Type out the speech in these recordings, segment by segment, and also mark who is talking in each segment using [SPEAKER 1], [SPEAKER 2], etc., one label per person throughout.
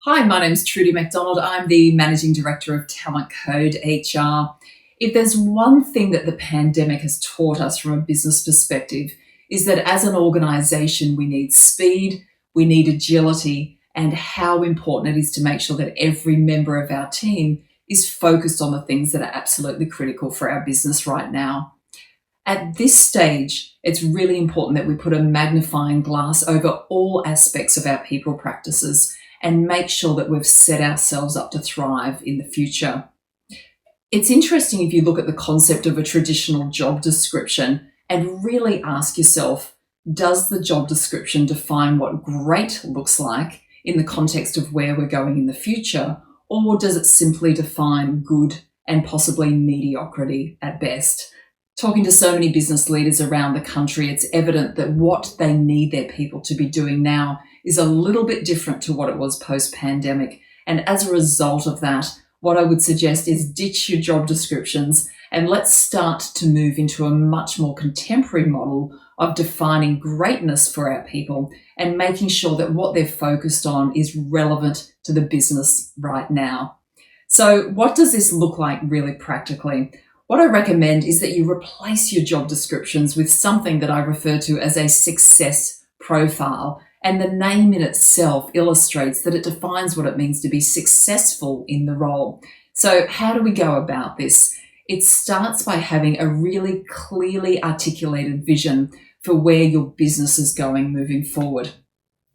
[SPEAKER 1] Hi, my name's Trudy MacDonald. I'm the Managing Director of TalentCode HR. If there's one thing that the pandemic has taught us from a business perspective, is that as an organisation, we need speed, we need agility, and how important it is to make sure that every member of our team is focused on the things that are absolutely critical for our business right now. At this stage, it's really important that we put a magnifying glass over all aspects of our people practices and make sure that we've set ourselves up to thrive in the future. It's interesting if you look at the concept of a traditional job description and really ask yourself, does the job description define what great looks like in the context of where we're going in the future, or does it simply define good and possibly mediocrity at best? Talking to so many business leaders around the country, it's evident that what they need their people to be doing now is a little bit different to what it was post-pandemic. And as a result of that, what I would suggest is ditch your job descriptions and let's start to move into a much more contemporary model of defining greatness for our people and making sure that what they're focused on is relevant to the business right now. So what does this look like really practically? What I recommend is that you replace your job descriptions with something that I refer to as a success profile. And the name in itself illustrates that it defines what it means to be successful in the role. So how do we go about this? It starts by having a really clearly articulated vision for where your business is going moving forward.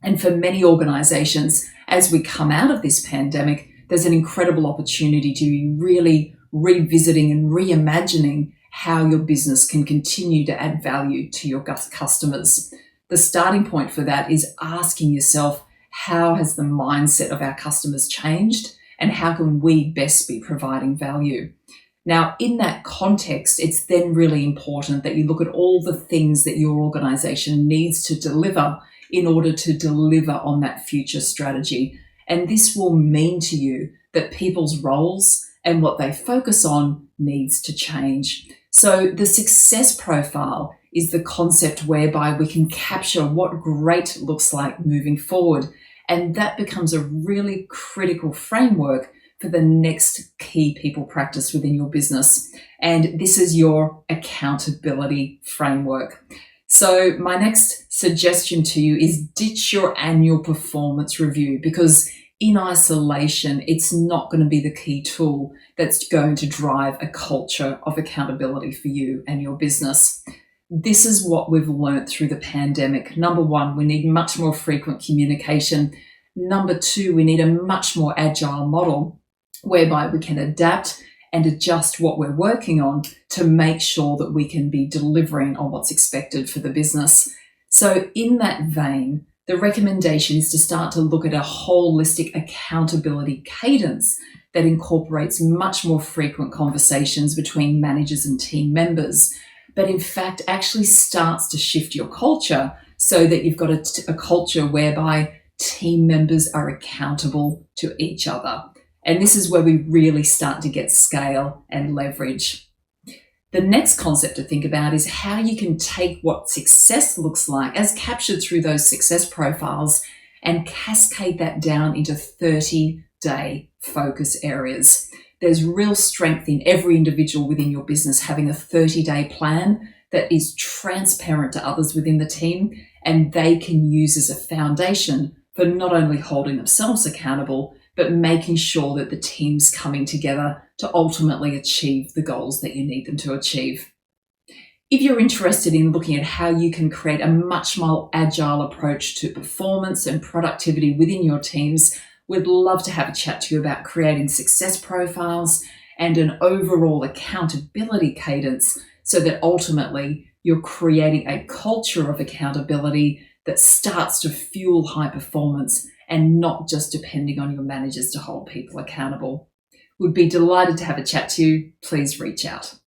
[SPEAKER 1] And for many organizations, as we come out of this pandemic, there's an incredible opportunity to be really revisiting and reimagining how your business can continue to add value to your customers. The starting point for that is asking yourself, how has the mindset of our customers changed and how can we best be providing value? Now, in that context, it's then really important that you look at all the things that your organization needs to deliver in order to deliver on that future strategy. And this will mean to you that people's roles and what they focus on needs to change. So the success profile is the concept whereby we can capture what great looks like moving forward. And that becomes a really critical framework for the next key people practice within your business. And this is your accountability framework. So my next suggestion to you is ditch your annual performance review, because in isolation, it's not going to be the key tool that's going to drive a culture of accountability for you and your business. This is what we've learned through the pandemic. Number one, we need much more frequent communication. Number two, we need a much more agile model whereby we can adapt and adjust what we're working on to make sure that we can be delivering on what's expected for the business. So in that vein, the recommendation is to start to look at a holistic accountability cadence that incorporates much more frequent conversations between managers and team members, but in fact actually starts to shift your culture so that you've got a culture whereby team members are accountable to each other. And this is where we really start to get scale and leverage. The next concept to think about is how you can take what success looks like as captured through those success profiles and cascade that down into 30-day focus areas. There's real strength in every individual within your business having a 30-day plan that is transparent to others within the team, and they can use as a foundation for not only holding themselves accountable, but making sure that the team's coming together to ultimately achieve the goals that you need them to achieve. If you're interested in looking at how you can create a much more agile approach to performance and productivity within your teams, we'd love to have a chat to you about creating success profiles and an overall accountability cadence so that ultimately you're creating a culture of accountability that starts to fuel high performance and not just depending on your managers to hold people accountable. We'd be delighted to have a chat to you. Please reach out.